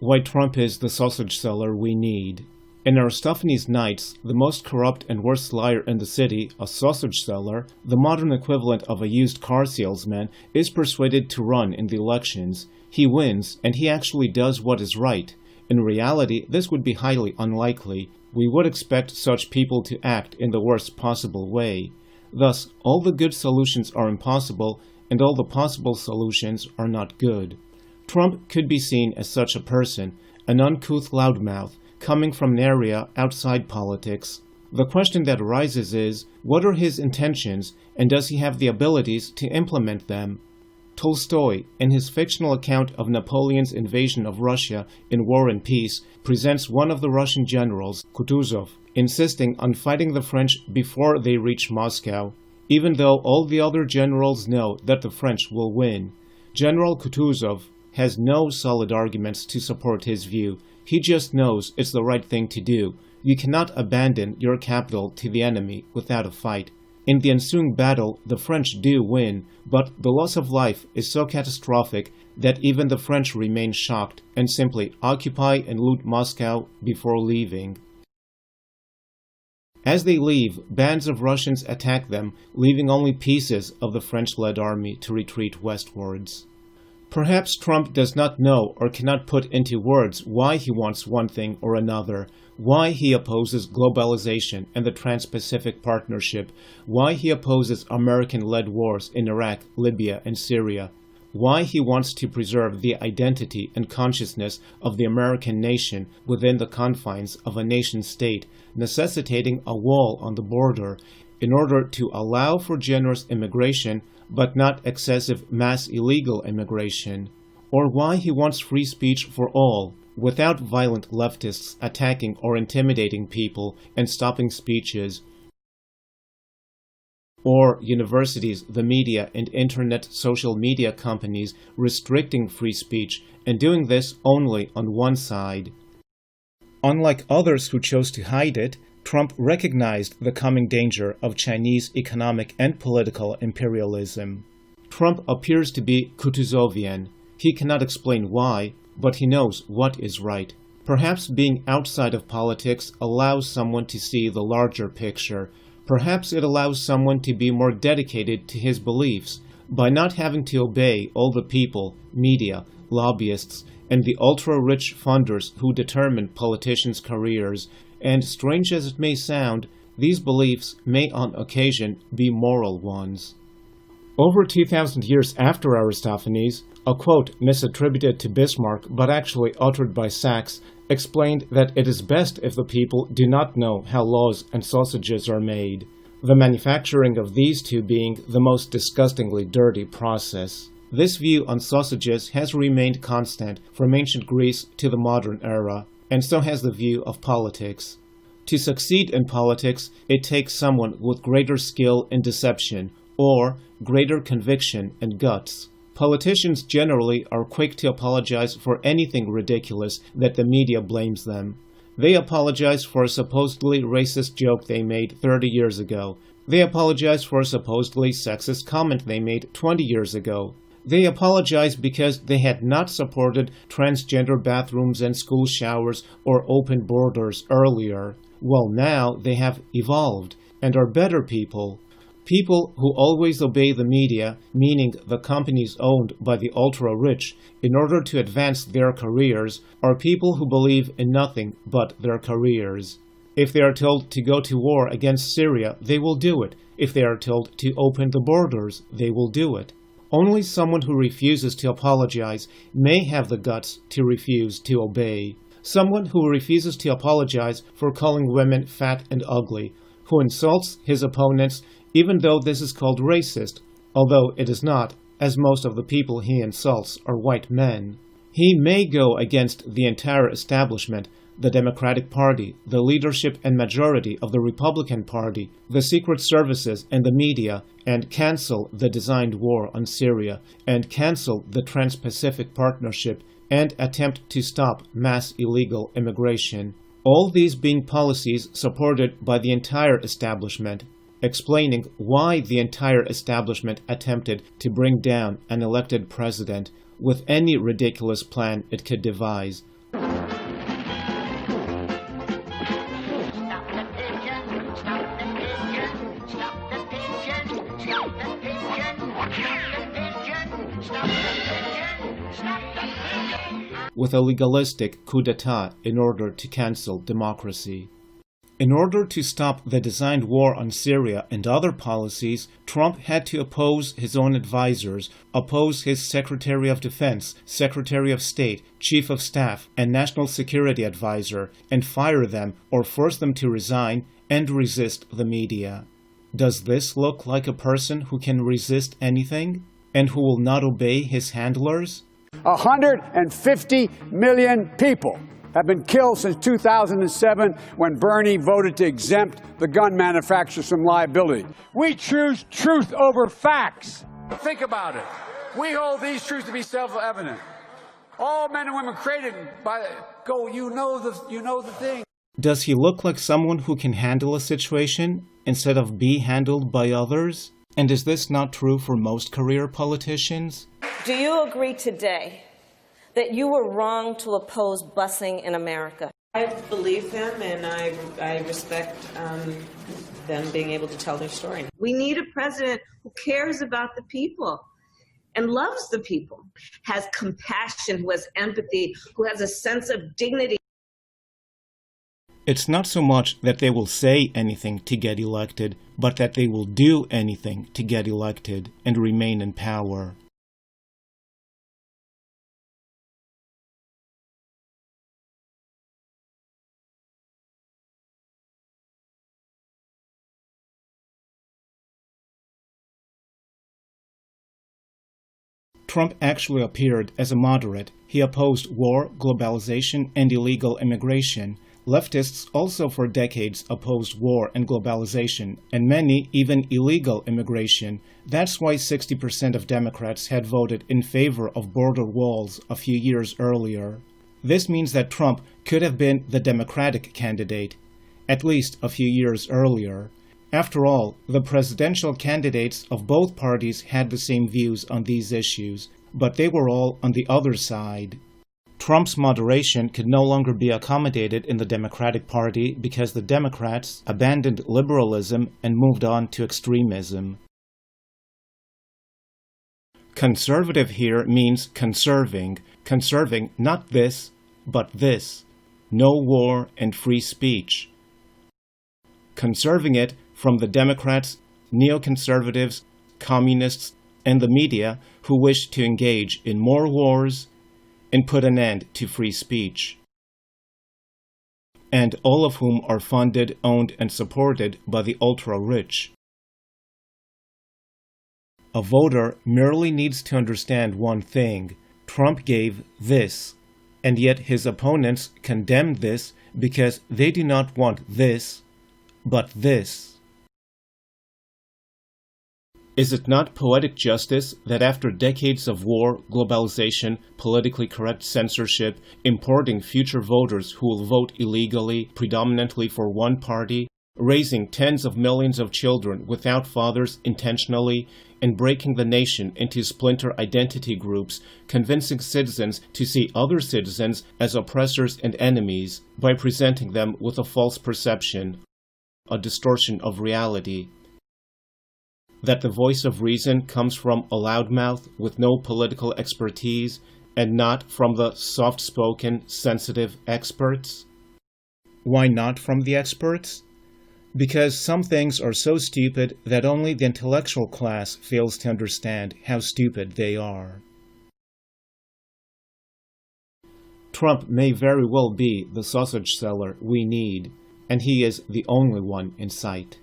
why Trump is the sausage seller we need. In Aristophanes' Nights, the most corrupt and worst liar in the city, a sausage seller, the modern equivalent of a used car salesman, is persuaded to run in the elections. He wins, and he actually does what is right. In reality, this would be highly unlikely. We would expect such people to act in the worst possible way. Thus, all the good solutions are impossible, and all the possible solutions are not good. Trump could be seen as such a person, an uncouth loudmouth, coming from an area outside politics. The question that arises is, what are his intentions, and does he have the abilities to implement them? Tolstoy, in his fictional account of Napoleon's invasion of Russia in War and Peace, presents one of the Russian generals, Kutuzov, insisting on fighting the French before they reach Moscow, even though all the other generals know that the French will win. General Kutuzov has no solid arguments to support his view. He just knows it's the right thing to do. You cannot abandon your capital to the enemy without a fight. In the ensuing battle, the French do win, but the loss of life is so catastrophic that even the French remain shocked and simply occupy and loot Moscow before leaving. As they leave, bands of Russians attack them, leaving only pieces of the French-led army to retreat westwards. Perhaps Trump does not know or cannot put into words why he wants one thing or another, why he opposes globalization and the Trans-Pacific Partnership, why he opposes American-led wars in Iraq, Libya, and Syria, why he wants to preserve the identity and consciousness of the American nation within the confines of a nation-state, necessitating a wall on the border in order to allow for generous immigration but not excessive mass illegal immigration, or why he wants free speech for all, without violent leftists attacking or intimidating people and stopping speeches, or universities, the media, and internet social media companies restricting free speech and doing this only on one side. Unlike others who chose to hide it, Trump recognized the coming danger of Chinese economic and political imperialism. Trump appears to be Kutuzovian. He cannot explain why, but he knows what is right. Perhaps being outside of politics allows someone to see the larger picture. Perhaps it allows someone to be more dedicated to his beliefs by not having to obey all the people, media, lobbyists, and the ultra-rich funders who determine politicians' careers. And strange as it may sound, these beliefs may on occasion be moral ones. Over 2,000 years after Aristophanes, a quote misattributed to Bismarck but actually uttered by Sachs explained that it is best if the people do not know how laws and sausages are made, the manufacturing of these two being the most disgustingly dirty process. This view on sausages has remained constant from ancient Greece to the modern era, and so has the view of politics. To succeed in politics, it takes someone with greater skill in deception, or greater conviction and guts. Politicians generally are quick to apologize for anything ridiculous that the media blames them. They apologize for a supposedly racist joke they made 30 years ago. They apologize for a supposedly sexist comment they made 20 years ago. They apologize because they had not supported transgender bathrooms and school showers or open borders earlier. Well, now they have evolved and are better people. People who always obey the media, meaning the companies owned by the ultra-rich, in order to advance their careers, are people who believe in nothing but their careers. If they are told to go to war against Syria, they will do it. If they are told to open the borders, they will do it. Only someone who refuses to apologize may have the guts to refuse to obey. Someone who refuses to apologize for calling women fat and ugly, who insults his opponents even though this is called racist, although it is not, as most of the people he insults are white men. He may go against the entire establishment, the Democratic Party, the leadership and majority of the Republican Party, the secret services and the media, and cancel the designed war on Syria, and cancel the Trans-Pacific Partnership, and attempt to stop mass illegal immigration. All these being policies supported by the entire establishment, explaining why the entire establishment attempted to bring down an elected president with any ridiculous plan it could devise. with a legalistic coup d'etat in order to cancel democracy. In order to stop the designed war on Syria and other policies, Trump had to oppose his own advisors, oppose his Secretary of Defense, Secretary of State, Chief of Staff, and National Security Advisor, and fire them or force them to resign and resist the media. Does this look like a person who can resist anything and who will not obey his handlers? 150 million people have been killed since 2007 when Bernie voted to exempt the gun manufacturers from liability. We choose truth over facts. Think about it. We hold these truths to be self-evident. All men and women created by you know the thing. Does he look like someone who can handle a situation instead of be handled by others? And is this not true for most career politicians? Do you agree today that you were wrong to oppose busing in America? I believe them, and I respect them being able to tell their story. We need a president who cares about the people and loves the people, has compassion, who has empathy, who has a sense of dignity. It's not so much that they will say anything to get elected, but that they will do anything to get elected and remain in power. Trump actually appeared as a moderate. He opposed war, globalization, and illegal immigration. Leftists also for decades opposed war and globalization, and many even illegal immigration. That's why 60% of Democrats had voted in favor of border walls a few years earlier. This means that Trump could have been the Democratic candidate, at least a few years earlier. After all, the presidential candidates of both parties had the same views on these issues, but they were all on the other side. Trump's moderation could no longer be accommodated in the Democratic Party because the Democrats abandoned liberalism and moved on to extremism. Conservative here means conserving. Conserving not this, but this. No war and free speech. Conserving it from the Democrats, neoconservatives, communists, and the media who wish to engage in more wars and put an end to free speech. And all of whom are funded, owned, and supported by the ultra-rich. A voter merely needs to understand one thing. Trump gave this, and yet his opponents condemned this because they do not want this, but this. Is it not poetic justice that after decades of war, globalization, politically correct censorship, importing future voters who will vote illegally, predominantly for one party, raising tens of millions of children without fathers intentionally, and breaking the nation into splinter identity groups, convincing citizens to see other citizens as oppressors and enemies by presenting them with a false perception, a distortion of reality? That the voice of reason comes from a loudmouth with no political expertise and not from the soft-spoken, sensitive experts? Why not from the experts? Because some things are so stupid that only the intellectual class fails to understand how stupid they are. Trump may very well be the sausage seller we need, and he is the only one in sight.